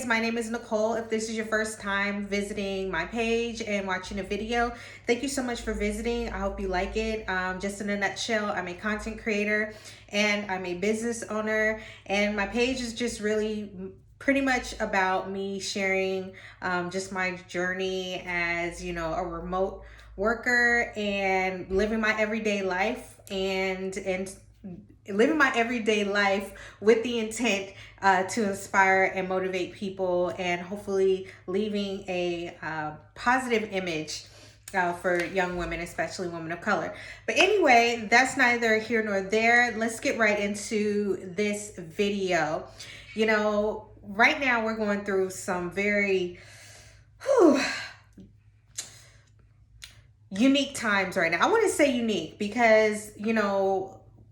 My name is Nicole. If this is your first time visiting my page and watching a video, thank you so much for visiting. I hope you like it. Just in a nutshell, I'm a content creator and I'm a business owner, and my page is just really pretty much about me sharing just my journey as, a remote worker and living my everyday life and living my everyday life with the intent to inspire and motivate people, and hopefully leaving a positive image for young women, especially women of color. But anyway, that's neither here nor there. Let's get right into this video. Right now we're going through some very unique times right now. I want to say unique because,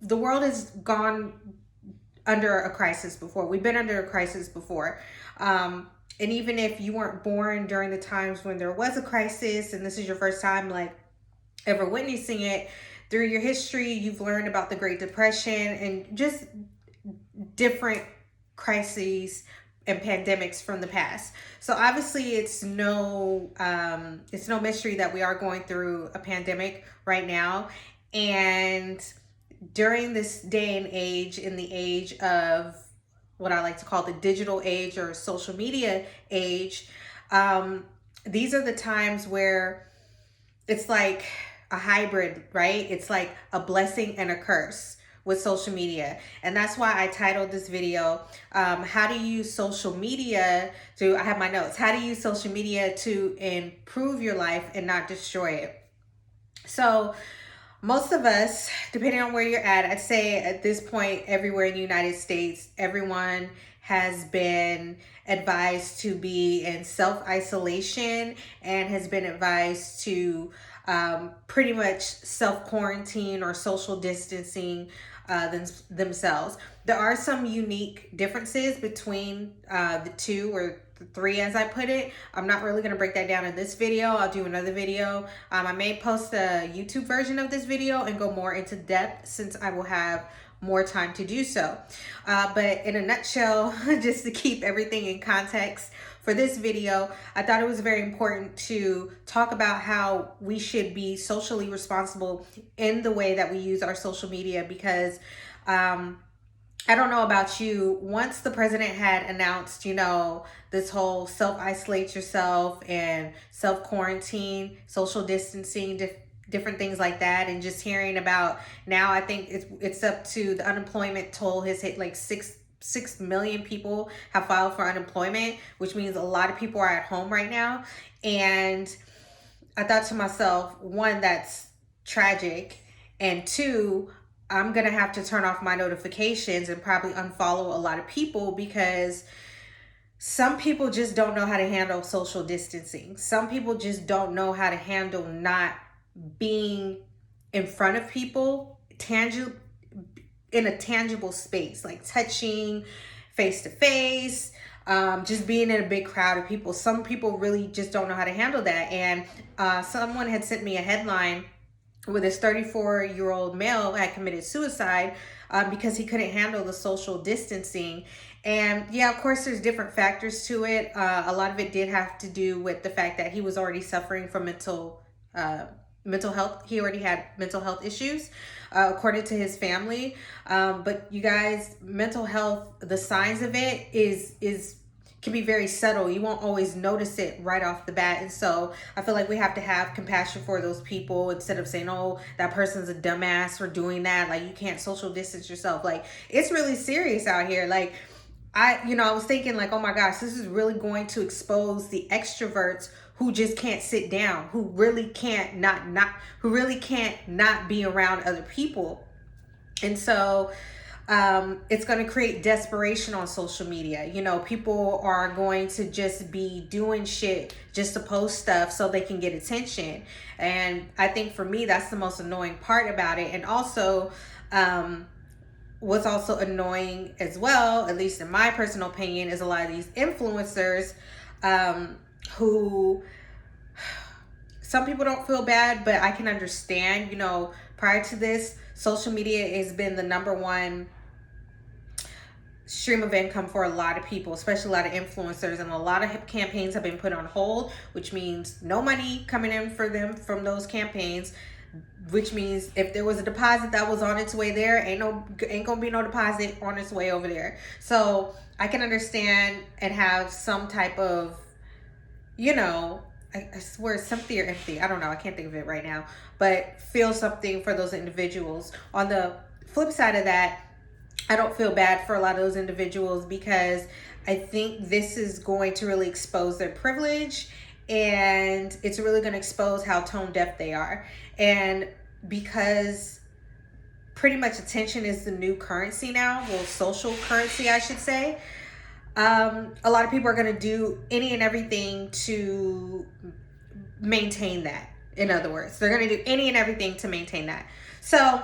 the world has gone under a crisis before. We've been under a crisis before. And even if you weren't born during the times when there was a crisis, and this is your first time ever witnessing it, through your history, you've learned about the Great Depression and just different crises and pandemics from the past. So obviously it's no mystery that we are going through a pandemic right now. And during this day and age, in the age of what I like to call the digital age or social media age, these are the times where it's like a hybrid, right? It's like a blessing and a curse with social media. And that's why I titled this video, how to use social media to, I have my notes, how to use social media to improve your life and not destroy it. So most of us, depending on where you're at, I'd say at this point, everywhere in the United States, everyone has been advised to be in self-isolation and has been advised to pretty much self-quarantine or social distancing themselves. There are some unique differences between the two, or the three as I put it. I'm not really going to break that down in this video. I'll do another video. I may post a YouTube version of this video and go more into depth since I will have more time to do so. But in a nutshell, just to keep everything in context for this video, I thought it was very important to talk about how we should be socially responsible in the way that we use our social media, because I don't know about you, once the president had announced, this whole self-isolate yourself and self-quarantine, social distancing, different things like that, and just hearing about now, I think it's up to, the unemployment toll has hit like 6 million people have filed for unemployment, which means a lot of people are at home right now. And I thought to myself, one, that's tragic, and two, I'm gonna have to turn off my notifications and probably unfollow a lot of people, because some people just don't know how to handle social distancing. Some people just don't know how to handle not being in front of people, in a tangible space, like touching face to face, just being in a big crowd of people. Some people really just don't know how to handle that. And someone had sent me a headline with this 34-year-old male had committed suicide because he couldn't handle the social distancing. And yeah, of course, there's different factors to it. A lot of it did have to do with the fact that he was already suffering from mental health. He already had mental health issues, according to his family. But you guys, mental health, the signs of it can be very subtle. You won't always notice it right off the bat. And so I feel like we have to have compassion for those people, instead of saying, oh, that person's a dumbass for doing that. Like, you can't social distance yourself. Like, it's really serious out here. Like, I was thinking, like, oh my gosh, this is really going to expose the extroverts who just can't sit down, who really can't not be around other people. And so it's going to create desperation on social media. People are going to just be doing shit just to post stuff so they can get attention. And I think for me, that's the most annoying part about it. And also, what's also annoying as well, at least in my personal opinion, is a lot of these influencers who, some people don't feel bad, but I can understand. Prior to this, social media has been the number one stream of income for a lot of people, especially a lot of influencers, and a lot of campaigns have been put on hold, which means no money coming in for them from those campaigns, which means if there was a deposit that was on its way there, ain't gonna be no deposit on its way over there. So I can understand and have some type of, you know, I swear sympathy or empathy, I don't know, I can't think of it right now, but feel something for those individuals. On the flip side of that, I don't feel bad for a lot of those individuals, because I think this is going to really expose their privilege, and it's really going to expose how tone deaf they are. And because pretty much attention is the new currency now, well, social currency, I should say, a lot of people are going to do any and everything to maintain that. In other words, they're going to do any and everything to maintain that. So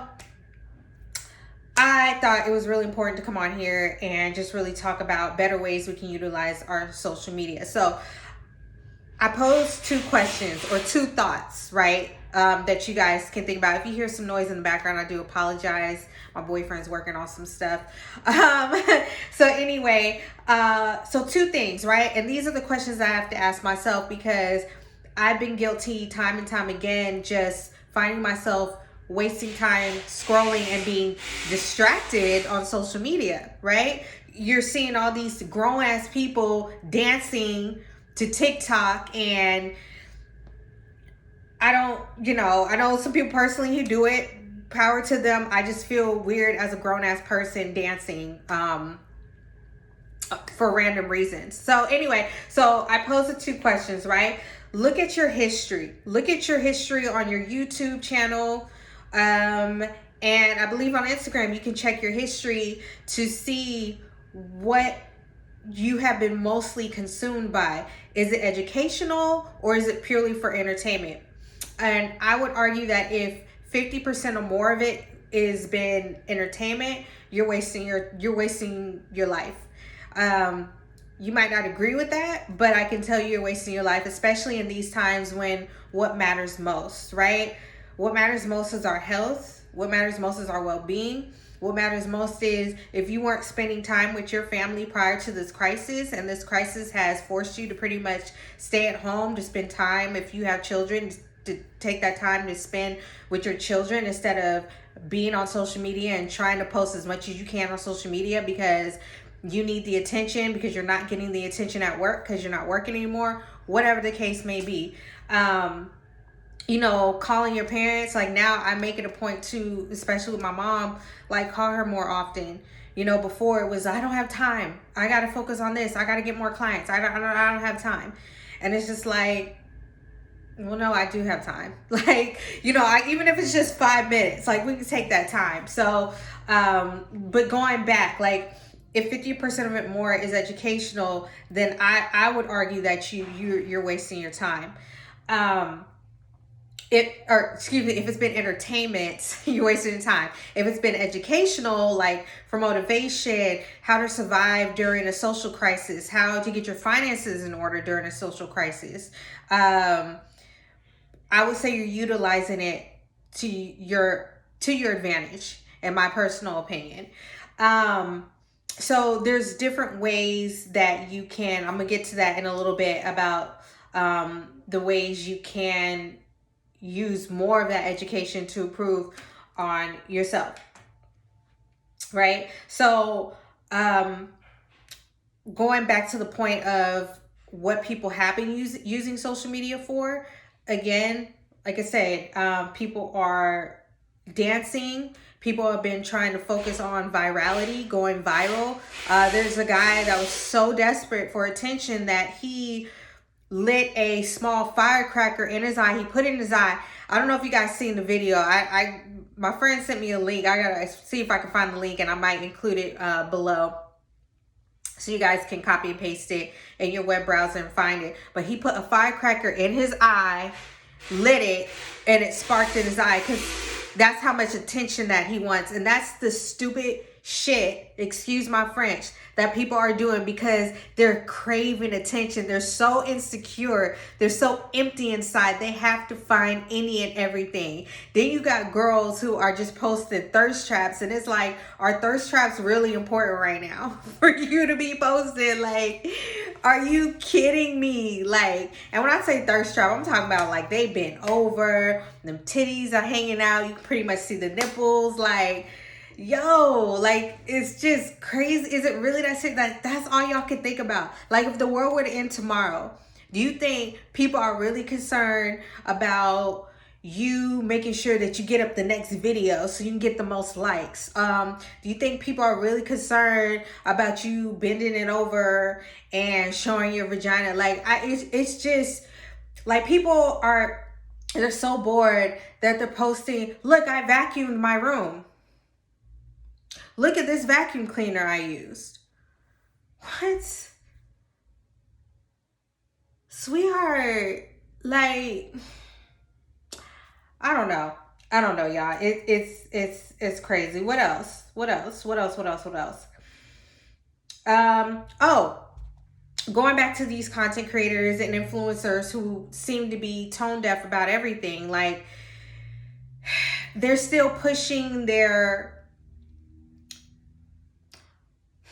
I thought it was really important to come on here and just really talk about better ways we can utilize our social media. So I posed 2 questions or 2 thoughts, right? That you guys can think about. If you hear some noise in the background, I do apologize. My boyfriend's working on some stuff. So anyway, so 2 things, right? And these are the questions I have to ask myself, because I've been guilty time and time again, just finding myself wasting time scrolling and being distracted on social media, right? You're seeing all these grown-ass people dancing to TikTok, and I know some people personally who do it, power to them. I just feel weird as a grown-ass person dancing for random reasons. So anyway, so I posed the 2 questions, right? Look at your history. Look at your history on your YouTube channel. And I believe on Instagram, you can check your history to see what you have been mostly consumed by. Is it educational, or is it purely for entertainment? And I would argue that if 50% or more of it is been entertainment, you're wasting your life. You might not agree with that, but I can tell you you're wasting your life, especially in these times when what matters most, right? What matters most is our health. What matters most is our well-being. What matters most is if you weren't spending time with your family prior to this crisis, and this crisis has forced you to pretty much stay at home, to spend time, if you have children, to take that time to spend with your children instead of being on social media and trying to post as much as you can on social media because you need the attention, because you're not getting the attention at work because you're not working anymore, whatever the case may be. Calling your parents, like now I make it a point to, especially with my mom, like call her more often. Before it was, I don't have time. I got to focus on this. I got to get more clients. I don't have time. And it's just like, well, no, I do have time. Like, even if it's just 5 minutes, like we can take that time. So, but going back, like if 50% of it more is educational, then I would argue that you're wasting your time. If it's been entertainment, you're wasting time. If it's been educational, like for motivation, how to survive during a social crisis, how to get your finances in order during a social crisis, I would say you're utilizing it to your advantage, in my personal opinion. So there's different ways that you can, I'm gonna get to that in a little bit, about the ways you can use more of that education to improve on yourself, right? So going back to the point of what people have been using social media for, again, like I said, people are dancing. People have been trying to focus on virality, going viral. There's a guy that was so desperate for attention that he lit a small firecracker in his eye. He put it in his eye. I don't know if you guys seen the video. My friend sent me a link. I gotta see if I can find the link, and I might include it below, so you guys can copy and paste it in your web browser and find it. But he put a firecracker in his eye, lit it, and it sparked in his eye, because that's how much attention that he wants. And that's the stupid shit, excuse my French, that people are doing because they're craving attention. They're so insecure. They're so empty inside. They have to find any and everything. Then you got girls who are just posting thirst traps, and it's like, are thirst traps really important right now for you to be posting? Like, are you kidding me? Like, and when I say thirst trap, I'm talking about like they bent over, them titties are hanging out. You can pretty much see the nipples. Like, yo, like, it's just crazy. Is it really that shit? Like, that's all y'all can think about. Like, if the world were to end tomorrow, do you think people are really concerned about you making sure that you get up the next video so you can get the most likes? Do you think people are really concerned about you bending it over and showing your vagina? Like, it's just like they're so bored that they're posting, look, I vacuumed my room. Look at this vacuum cleaner I used. What? Sweetheart, like, I don't know. I don't know, y'all. It's crazy. What else? What else? What else? What else? What else? Oh, going back to these content creators and influencers who seem to be tone deaf about everything. Like, they're still pushing their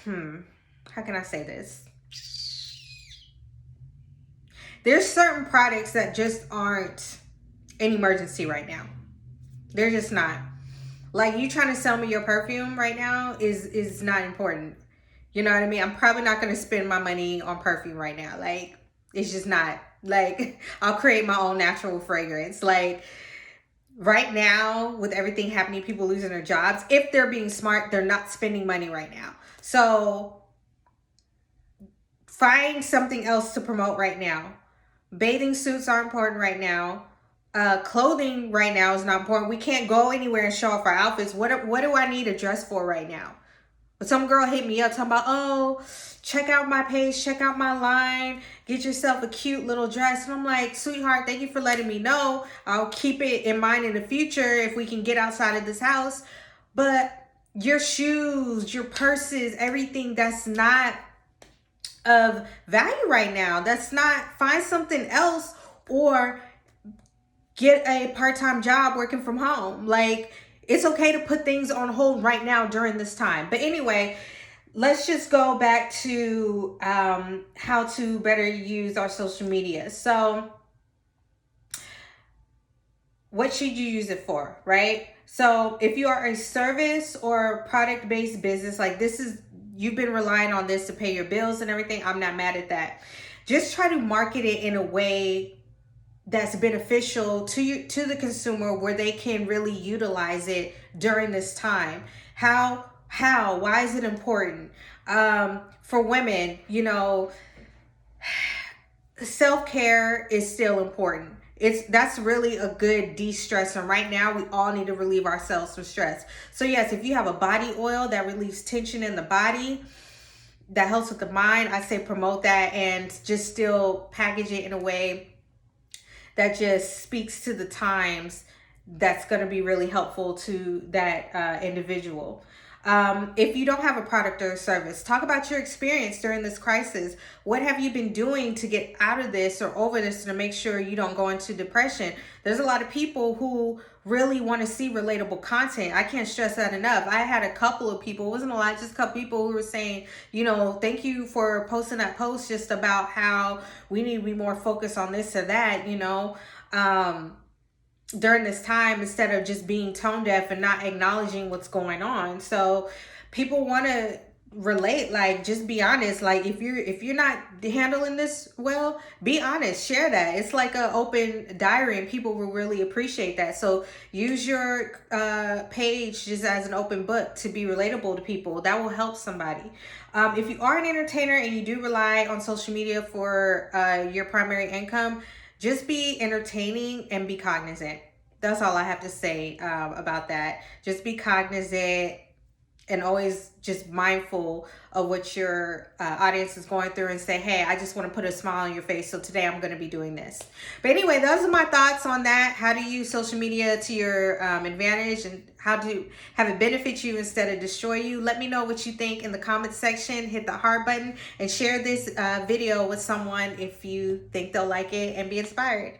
how can I say this? There's certain products that just aren't an emergency right now. They're just not. Like, you trying to sell me your perfume right now is not important. You know what I mean? I'm probably not going to spend my money on perfume right now. Like, it's just not. Like, I'll create my own natural fragrance. Like, right now, with everything happening, people losing their jobs, if they're being smart, they're not spending money right now. So find something else to promote right now. Bathing suits are important right now. Clothing right now is not important. We can't go anywhere and show off our outfits. What do I need a dress for right now? But some girl hit me up talking about, oh, check out my page, check out my line, get yourself a cute little dress. And I'm like, sweetheart, thank you for letting me know. I'll keep it in mind in the future if we can get outside of this house. But your shoes, your purses, everything that's not of value right now, that's not, find something else or get a part-time job working from home. Like, it's okay to put things on hold right now during this time. But anyway, let's just go back to how to better use our social media. So what should you use it for, right? So if you are a service or product-based business, like this is, you've been relying on this to pay your bills and everything, I'm not mad at that. Just try to market it in a way that's beneficial to you, to the consumer, where they can really utilize it during this time. Why is it important? For women, you know, self-care is still important. That's really a good de-stressor. Right now, we all need to relieve ourselves from stress. So yes, if you have a body oil that relieves tension in the body, that helps with the mind, I say promote that and just still package it in a way that just speaks to the times. That's going to be really helpful to that individual. If you don't have a product or a service, talk about your experience during this crisis. What have you been doing to get out of this or over this to make sure you don't go into depression? There's a lot of people who really want to see relatable content. I can't stress that enough. I had a couple of people, it wasn't a lot, just a couple people who were saying, you know, thank you for posting that post just about how we need to be more focused on this or that, you know, during this time, instead of just being tone deaf and not acknowledging what's going on. So people want to relate. Like, just be honest. Like, if you're not handling this well, be honest, share that. It's like an open diary and people will really appreciate that. So use your page just as an open book to be relatable to people. That will help somebody. If you are an entertainer and you do rely on social media for your primary income, just be entertaining and be cognizant. That's all I have to say about that. Just be cognizant and always just mindful of what your audience is going through, and say, hey, I just want to put a smile on your face, so today I'm going to be doing this. But anyway, those are my thoughts on that. How to use social media to your advantage, and how to have it benefit you instead of destroy you. Let me know what you think in the comment section. Hit the heart button and share this video with someone if you think they'll like it and be inspired.